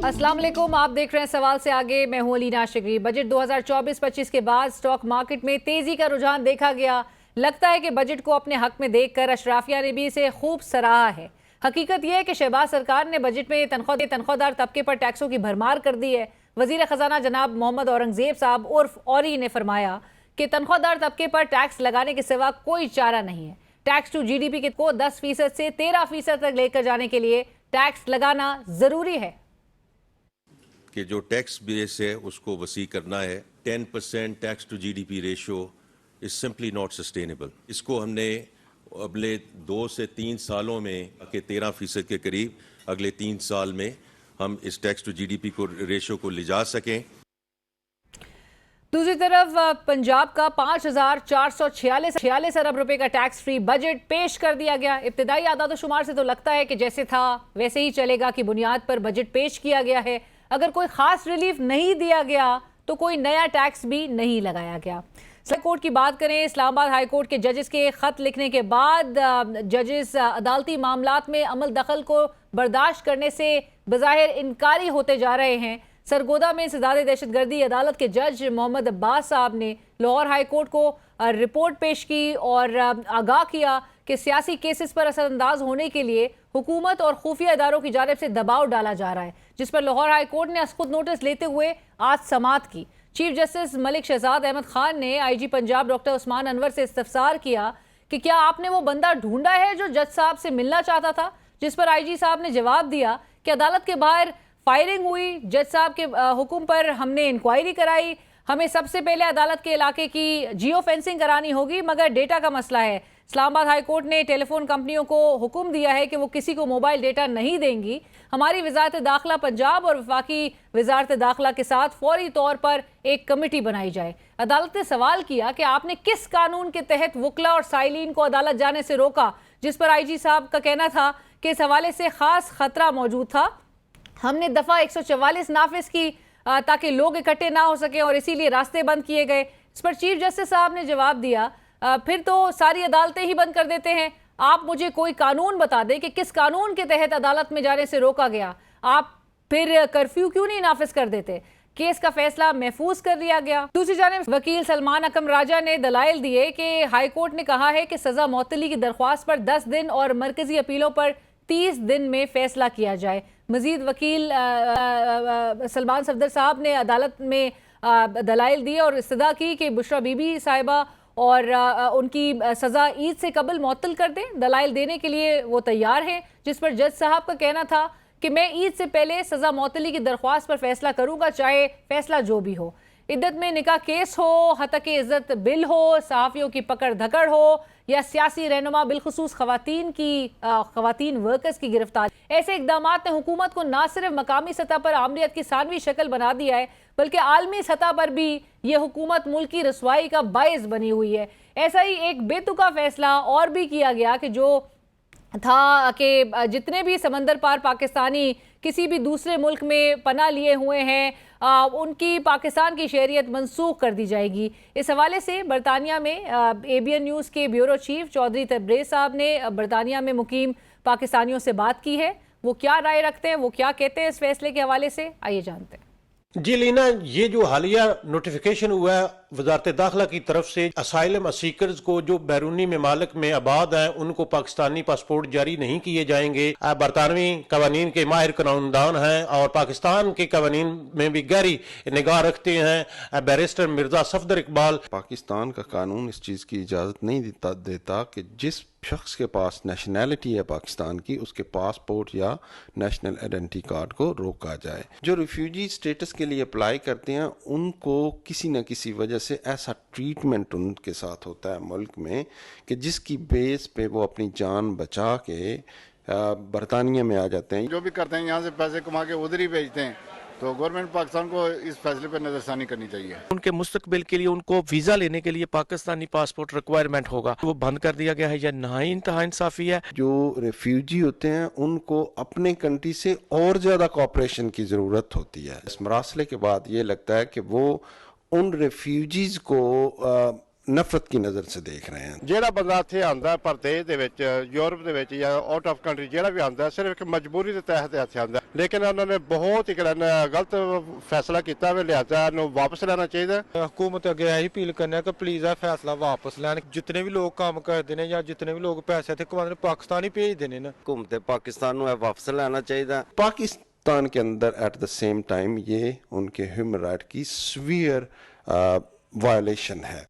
अस्सलाम वालेकुम, आप देख रहे हैं सवाल से आगे। मैं हूं अलीना शिगरी। बजट 2024-25 के बाद स्टॉक मार्केट में तेजी का रुझान देखा गया। लगता है कि बजट को अपने हक में देखकर अशराफिया ने भी इसे खूब सराहा है। हकीकत यह है कि शहबाज सरकार ने बजट में तनख्वाहदार तबके पर टैक्सों की भरमार कर दी है। वजीर खजाना जनाब मोहम्मद औरंगजेब साहब उर्फ औरी ने फरमाया कि तनख्वाहदार तबके पर टैक्स लगाने के सिवा कोई चारा नहीं है। टैक्स टू GDP को 10% से 13% तक लेकर जाने के लिए टैक्स लगाना जरूरी है कि जो टैक्स बेस है उसको वसी करना है। 10% tax to GDP ratio is simply not sustainable. इसको हमने अगले 2 से 3 सालों में के 13% के करीब अगले 3 साल में हम इस टैक्स टू GDP को रेशियो को ले जा सकें। दूसरी तरफ पंजाब का 5,446 अरब रुपए का टैक्स फ्री बजट पेश कर दिया गया। इब्तिदाई आदाद-ओ-शुमार से तो लगता है कि जैसे था वैसे ही चलेगा की बुनियाद पर बजट पेश किया गया है। अगर कोई खास रिलीफ नहीं दिया गया तो कोई नया टैक्स भी नहीं लगाया गया। हाई कोर्ट की बात करें, इस्लामाबाद हाई कोर्ट के जजेस के खत लिखने के बाद जजेस अदालती मामलात में अमल दखल को बर्दाश्त करने से बज़ाहिर इनकारी होते जा रहे हैं। सरगोदा में इंसदाद दहशतगर्दी अदालत के जज मोहम्मद अब्बास साहब ने लाहौर हाई कोर्ट को रिपोर्ट पेश की और आगाह किया कि सियासी केसेस पर असरअंदाज होने के लिए हुकूमत और खुफिया इदारों की जानिब से दबाव डाला जा रहा है, जिस पर लाहौर हाई कोर्ट ने खुद नोटिस लेते हुए आज समाअत की। चीफ जस्टिस मलिक शहजाद अहमद खान ने IG पंजाब डॉक्टर उस्मान अनवर से इस्तफसार किया कि क्या आपने वो बंदा ढूंढा है जो जज साहब से मिलना चाहता था, जिस पर IG साहब ने जवाब दिया कि अदालत के बाहर फायरिंग हुई, जज साहब के हुक्म पर हमने इंक्वायरी कराई, हमें सबसे पहले अदालत के इलाके की जियो फेंसिंग करानी होगी, मगर डेटा का मसला है। इस्लामाबाद हाई कोर्ट ने टेलीफोन कंपनियों को हुक्म दिया है कि वो किसी को मोबाइल डेटा नहीं देंगी। हमारी वजारत दाखिला पंजाब और वफाकी वजारत दाखिला के साथ फौरी तौर पर एक कमेटी बनाई जाए। अदालत ने सवाल किया कि आपने किस कानून के तहत वकला और साइलिन को अदालत जाने से रोका, जिस पर IG साहब का कहना था कि इस हवाले से खास खतरा मौजूद था। हमने दफा 144 नाफिज की ताकि लोग इकट्ठे ना हो सके और इसीलिए रास्ते बंद किए गए। इस पर चीफ जस्टिस साहब ने जवाब दिया, फिर तो सारी अदालतें ही बंद कर देते हैं। आप मुझे कोई कानून बता दें कि किस कानून के तहत अदालत में जाने से रोका गया, आप फिर कर्फ्यू क्यों नहीं नाफिज कर देते। केस का फैसला महफूज कर दिया गया। दूसरी जानिब वकील सलमान अकम राजा ने दलाइल दिए कि हाई कोर्ट ने कहा है कि सजा मौतली की दरख्वास्त पर 10 दिन और मरकजी अपीलों पर 30 दिन में फैसला किया जाए। मजीद वकील सलमान सफदर साहब ने अदालत में दलाइल दिए और इस्तदा की कि बुशरा बीबी साहिबा और उनकी सज़ा ईद से कबल मुअत्तल कर दें। दलाइल देने के लिए वो तैयार हैं, जिस पर जज साहब का कहना था कि मैं ईद से पहले सज़ा मुअत्तली की दरख्वास्त पर फैसला करूंगा, चाहे फैसला जो भी हो। इद्दत में निकाह केस हो, हतक इज़्ज़त बिल हो, सहाफ़ियों की पकड़ धकड़ हो या सियासी रहनुमा बिलखुसूस खवातीन वर्कर्स की गिरफ्तारी, ऐसे इकदामात ने हुकूमत को न सिर्फ मकामी सतह पर आमरीत की सानवी शक्ल बना दिया है, बल्कि आलमी सतह पर भी ये हुकूमत मुल्क की रसवाई का बायस बनी हुई है। ऐसा ही एक बेतुका फैसला और भी किया गया कि जो था कि जितने भी समंदर पार पाकिस्तानी किसी भी दूसरे मुल्क में पनाह लिए हुए हैं, उनकी पाकिस्तान की शहरियत मनसूख कर दी जाएगी। इस हवाले से बरतानिया में ABN न्यूज़ के ब्यूरो चीफ चौधरी तब्रेज़ साहब ने बरतानिया में मुकीम पाकिस्तानियों से बात की है। वो क्या राय रखते हैं, वो क्या कहते हैं इस फैसले के हवाले से, आइए जानते हैं। जी लीना, ये जो हालिया नोटिफिकेशन हुआ है वजारत दाखिला की तरफ से, असाइलम सीकर्स को जो बैरूनी ममालिक में आबाद हैं उनको पाकिस्तानी पासपोर्ट जारी नहीं किए जाएंगे। बरतानवी कवानीन के माहिर कानूनदान हैं और पाकिस्तान के कवानीन में भी गहरी निगाह रखते हैं बैरिस्टर मिर्जा सफदर इकबाल। पाकिस्तान का कानून इस चीज़ की इजाज़त नहीं देता कि जिस शख्स के पास नेशनैलिटी है पाकिस्तान की, उसके पासपोर्ट या नेशनल आइडेंटिटी कार्ड को रोका जाए। जो रिफ्यूजी स्टेटस के लिए अप्लाई करते हैं उनको किसी न किसी वजह से ऐसा ट्रीटमेंट उनके साथ होता है मुल्क में कि जिसकी बेस पे वो अपनी जान बचा के बरतानिया में आ जाते हैं। जो भी करते हैं यहाँ से पैसे कमा के उधर ही भेजते हैं, तो गवर्नमेंट पाकिस्तान को इस फैसले पर नजरसानी करनी चाहिए। उनके मुस्तकबिल के लिए उनको वीजा लेने के लिए पाकिस्तानी पासपोर्ट रिक्वायरमेंट होगा, वो बंद कर दिया गया है या नहीं इंतहा इंसाफी है। जो रेफ्यूजी होते हैं उनको अपने कंट्री से और ज्यादा कोऑपरेशन की जरूरत होती है। इस मरासले के बाद ये लगता है कि वो उन रेफ्यूजीज को नफरत की नज़र से देख रहे हैं। ਜਿਹੜਾ ਬੰਦਾ ਇੱਥੇ ਆਂਦਾ ਪਰਦੇਸ ਦੇ ਵਿੱਚ ਯੂਰਪ ਦੇ ਵਿੱਚ ਜਾਂ ਆਊਟ ਆਫ ਕੰਟਰੀ ਜਿਹੜਾ ਵੀ ਆਂਦਾ ਸਿਰਫ ਇੱਕ ਮਜਬੂਰੀ ਦੇ ਤਹਿਤ ਇੱਥੇ ਆਂਦਾ, ਲੇਕਿਨ ਉਹਨਾਂ ਨੇ ਬਹੁਤ ਹੀ ਗਲਤ ਫੈਸਲਾ ਕੀਤਾ ਵੇ, ਲਿਹਾਜ਼ਾ ਇਹਨੂੰ ਵਾਪਸ ਲੈਣਾ ਚਾਹੀਦਾ। हुकूमत अगे यही अपील करने कि प्लीज यह फैसला वापस लैन। जितने भी लोग काम करते हैं या जितने भी लोग पैसे इत्थे कमाते पाकिस्तान ही भेज देने न। हुकूमत पाकिस्तान को वापस लेना चाहिए। पाकिस्तान के अंदर एट द सेम टाइम ये उनके ह्यूमन राइट की सीवियर वायलेशन है।